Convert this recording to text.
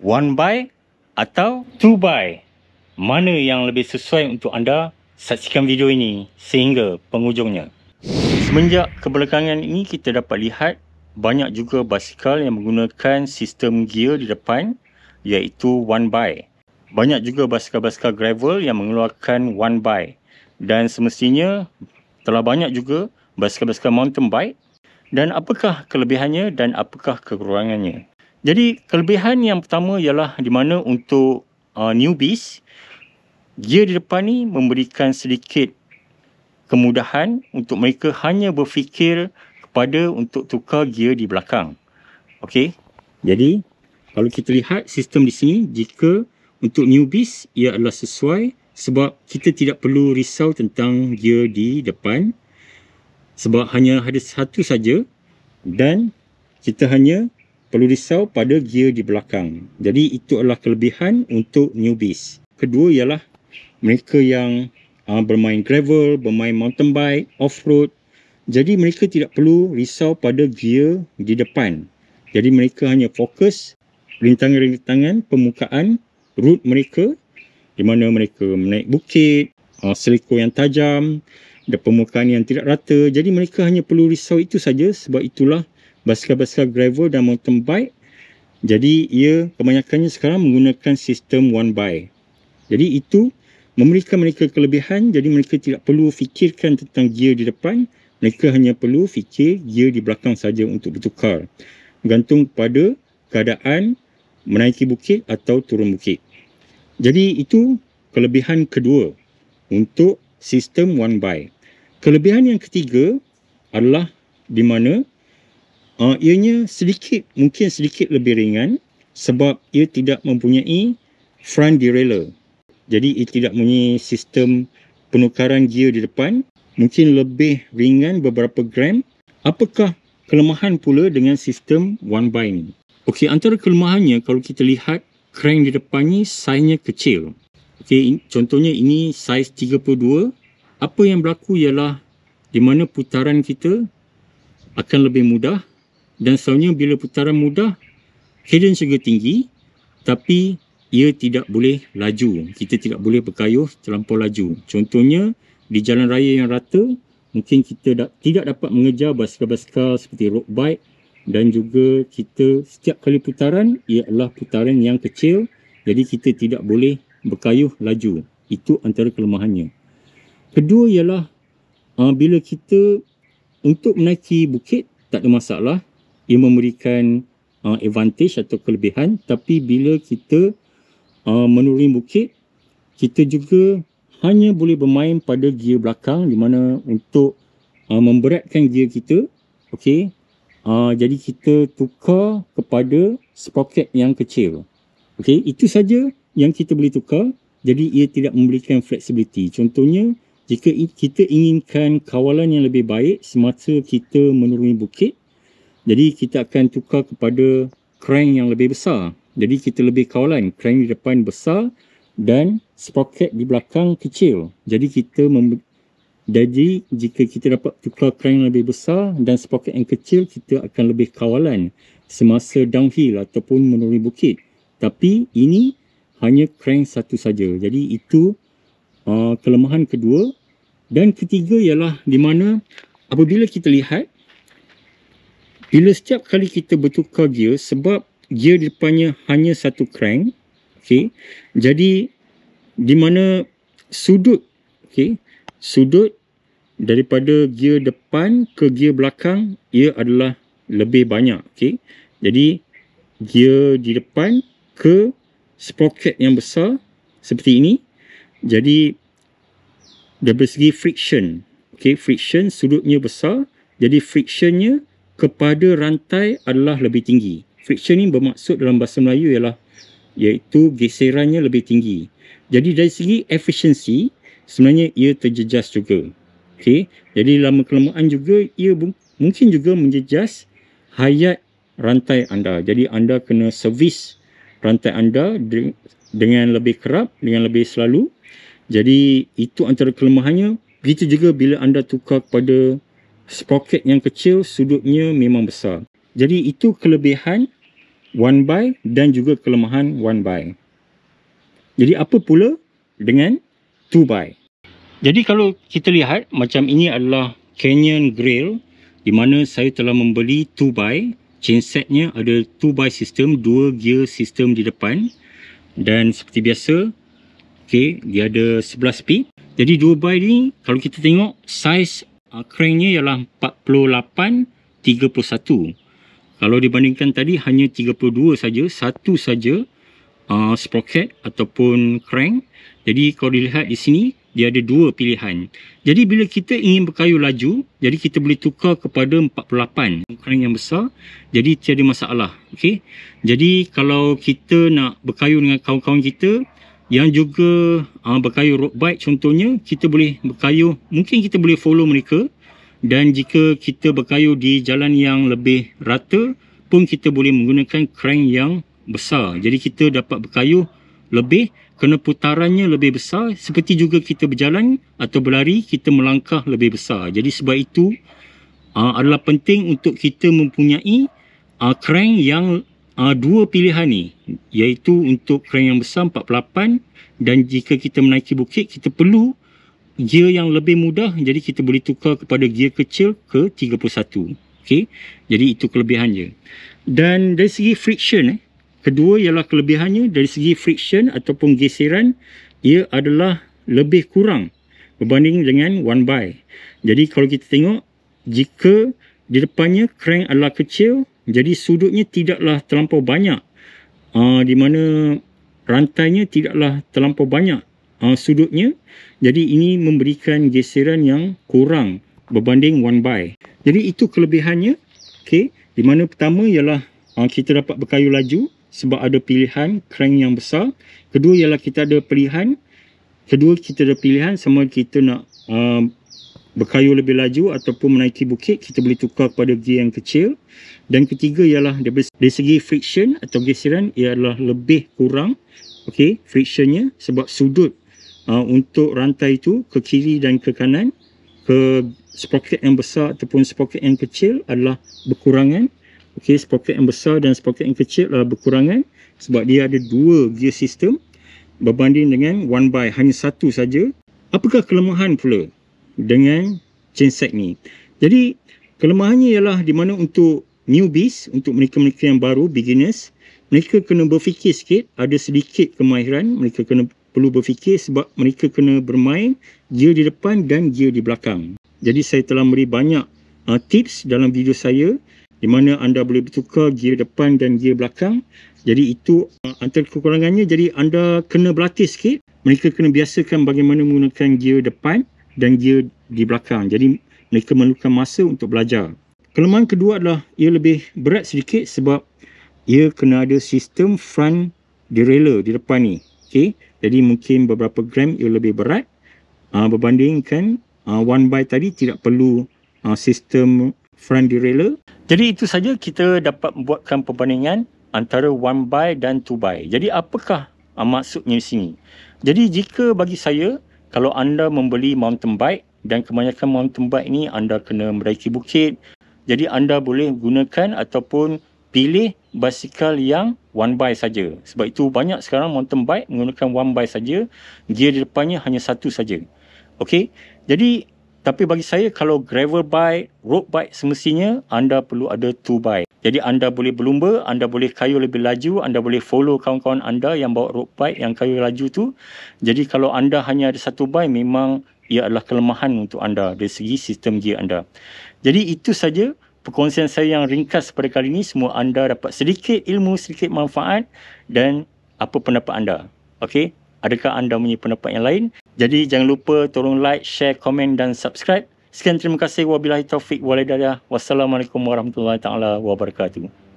one by atau two by? Mana yang lebih sesuai untuk anda? Saksikan video ini sehingga penghujungnya. Semenjak kebelakangan ini kita dapat lihat banyak juga basikal yang menggunakan sistem gear di depan iaitu one by. Banyak juga basikal-basikal gravel yang mengeluarkan one by. Dan semestinya telah banyak juga basikal-basikal mountain bike. Dan apakah kelebihannya dan apakah kekurangannya? Jadi kelebihan yang pertama ialah di mana untuk newbies, gear di depan ni memberikan sedikit kemudahan untuk mereka hanya berfikir kepada untuk tukar gear di belakang. Okey. Jadi kalau kita lihat sistem di sini, jika untuk newbies ia adalah sesuai sebab kita tidak perlu risau tentang gear di depan sebab hanya ada satu saja dan kita hanya perlu risau pada gear di belakang. Jadi itu adalah kelebihan untuk newbies. Kedua ialah mereka yang bermain gravel, bermain mountain bike, off-road. Jadi mereka tidak perlu risau pada gear di depan. Jadi mereka hanya fokus rintangan-rintangan permukaan route mereka di mana mereka menaik bukit, seliko yang tajam, dan permukaan yang tidak rata. Jadi mereka hanya perlu risau itu saja sebab itulah basikal-basikal gravel dan mountain bike. Jadi ia kebanyakannya sekarang menggunakan sistem one by. Jadi itu memberikan mereka kelebihan. Jadi mereka tidak perlu fikirkan tentang gear di depan. Mereka hanya perlu fikir gear di belakang saja untuk bertukar. Bergantung pada keadaan menaiki bukit atau turun bukit. Jadi itu kelebihan kedua untuk sistem one by. Kelebihan yang ketiga adalah di mana ianya mungkin sedikit lebih ringan sebab ia tidak mempunyai front derailleur. Jadi ia tidak mempunyai sistem penukaran gear di depan, mungkin lebih ringan beberapa gram. Apakah kelemahan pula dengan sistem one by ni? Okey, antara kelemahannya kalau kita lihat crank di depan ni saiznya kecil. Okey, contohnya ini saiz 32. Apa yang berlaku ialah di mana putaran kita akan lebih mudah dan selalunya bila putaran mudah, cadence juga tinggi tapi ia tidak boleh laju. Kita tidak boleh berkayuh terlampau laju. Contohnya di jalan raya yang rata, mungkin kita tidak dapat mengejar basikal-basikal seperti road bike dan juga kita setiap kali putaran ia adalah putaran yang kecil jadi kita tidak boleh berkayuh laju. Itu antara kelemahannya. Kedua ialah bila kita untuk menaiki bukit tak ada masalah, ia memberikan advantage atau kelebihan. Tapi bila kita menuruni bukit, kita juga hanya boleh bermain pada gear belakang di mana untuk memberatkan gear kita. Okey. Jadi kita tukar kepada sprocket yang kecil. Okey, itu saja yang kita boleh tukar. Jadi ia tidak memberikan flexibility. Contohnya jika kita inginkan kawalan yang lebih baik semasa kita menuruni bukit, jadi kita akan tukar kepada crank yang lebih besar. Jadi kita lebih kawalan, crank di depan besar dan sprocket di belakang kecil. Jadi jika kita dapat tukar crank yang lebih besar dan sprocket yang kecil, kita akan lebih kawalan semasa downhill ataupun menuruni bukit. Tapi ini hanya crank satu saja. Jadi itu kelemahan kedua. Dan ketiga ialah di mana apabila kita lihat, bila setiap kali kita bertukar gear, sebab gear di depannya hanya satu crank, okay, jadi di mana sudut daripada gear depan ke gear belakang ia adalah lebih banyak. Okay. Jadi gear di depan ke sprocket yang besar seperti ini. Jadi dari segi friction, friction sudutnya besar, jadi frictionnya kepada rantai adalah lebih tinggi. Friction ni bermaksud dalam bahasa Melayu iaitu geserannya lebih tinggi. Jadi dari segi efisiensi sebenarnya ia terjejas juga. Jadi dalam kelemahan juga ia mungkin juga menjejas hayat rantai anda. Jadi anda kena servis rantai anda dengan lebih kerap, dengan lebih selalu. Jadi itu antara kelemahannya. Begitu juga bila anda tukar kepada sprocket yang kecil, sudutnya memang besar. Jadi itu kelebihan one by dan juga kelemahan one by. Jadi apa pula dengan two by? Jadi kalau kita lihat macam ini adalah Canyon Grail di mana saya telah membeli 2x. Chainsetnya ada 2x sistem, 2 gear sistem di depan. Dan seperti biasa, dia ada 11 speed. Jadi 2x ni kalau kita tengok saiz cranknya ialah 48-31. Kalau dibandingkan tadi hanya 32 saja, satu saja sprocket ataupun crank. Jadi kalau dilihat di sini, dia ada dua pilihan. Jadi bila kita ingin berkayu laju, jadi kita boleh tukar kepada 48 crank yang besar. Jadi tiada masalah. Okey. Jadi kalau kita nak berkayu dengan kawan-kawan kita yang juga berkayu road bike contohnya, kita boleh berkayu, mungkin kita boleh follow mereka. Dan jika kita berkayu di jalan yang lebih rata pun kita boleh menggunakan crank yang besar. Jadi kita dapat berkayu lebih kerana putarannya lebih besar, seperti juga kita berjalan atau berlari, kita melangkah lebih besar. Jadi sebab itu adalah penting untuk kita mempunyai crank yang dua pilihan ni, iaitu untuk crank yang besar 48, dan jika kita menaiki bukit kita perlu gear yang lebih mudah, jadi kita boleh tukar kepada gear kecil ke 31. Okey, jadi itu kelebihannya. Dan dari segi friction, kedua ialah kelebihannya dari segi friction ataupun geseran, ia adalah lebih kurang berbanding dengan one by. Jadi kalau kita tengok, jika di depannya crank adalah kecil, jadi sudutnya tidaklah terlampau banyak, di mana rantainya tidaklah terlampau banyak sudutnya. Jadi ini memberikan geseran yang kurang berbanding one by. Jadi itu kelebihannya. Okey, di mana pertama ialah kita dapat berkayu laju sebab ada pilihan crank yang besar. Kedua ialah kita ada pilihan sama kita nak berkayu lebih laju ataupun menaiki bukit, kita boleh tukar kepada gear yang kecil. Dan ketiga ialah dari segi friction atau geseran, ia adalah lebih kurang. Okey, frictionnya sebab sudut untuk rantai itu ke kiri dan ke kanan, ke sprocket yang besar ataupun sprocket yang kecil adalah berkurangan. Okey, sprocket yang besar dan sprocket yang kecil adalah berkurangan sebab dia ada dua gear sistem berbanding dengan one by hanya satu saja. Apakah kelemahan pula dengan chainset ni? Jadi kelemahannya ialah di mana untuk newbies, untuk mereka-mereka yang baru, beginners, mereka kena berfikir sikit, ada sedikit kemahiran, mereka perlu berfikir sebab mereka kena bermain gear di depan dan gear di belakang. Jadi saya telah beri banyak tips dalam video saya di mana anda boleh bertukar gear depan dan gear belakang. Jadi itu antara kekurangannya. Jadi anda kena berlatih sikit. Mereka kena biasakan bagaimana menggunakan gear depan dan gear di belakang. Jadi mereka memerlukan masa untuk belajar. Kelemahan kedua adalah ia lebih berat sedikit sebab ia kena ada sistem front derailleur di depan ni. Okey, jadi mungkin beberapa gram ia lebih berat berbandingkan one by tadi tidak perlu sistem front derailleur. Jadi itu saja kita dapat membuatkan perbandingan antara one by dan two by. Jadi apakah maksudnya di sini? Jadi jika bagi saya, kalau anda membeli mountain bike dan kebanyakan mountain bike ni anda kena menaiki bukit, jadi anda boleh gunakan ataupun pilih basikal yang one by saja. Sebab itu banyak sekarang mountain bike menggunakan one by saja, gear di depannya hanya satu saja. Okey, jadi tapi bagi saya kalau gravel bike, road bike semestinya anda perlu ada two by. Jadi anda boleh berlumba, anda boleh kayu lebih laju, anda boleh follow kawan-kawan anda yang bawa road bike yang kayu laju tu. Jadi kalau anda hanya ada satu by, memang ia adalah kelemahan untuk anda dari segi sistem gear anda. Jadi itu saja perkongsian saya yang ringkas pada kali ini. Semua anda dapat sedikit ilmu, sedikit manfaat. Dan apa pendapat anda? Okey, adakah anda mempunyai pendapat yang lain? Jadi jangan lupa tolong like, share, komen dan subscribe. Sekian, terima kasih. Wabillahi taufiq wal hidayah. Wassalamualaikum warahmatullahi taala wabarakatuh.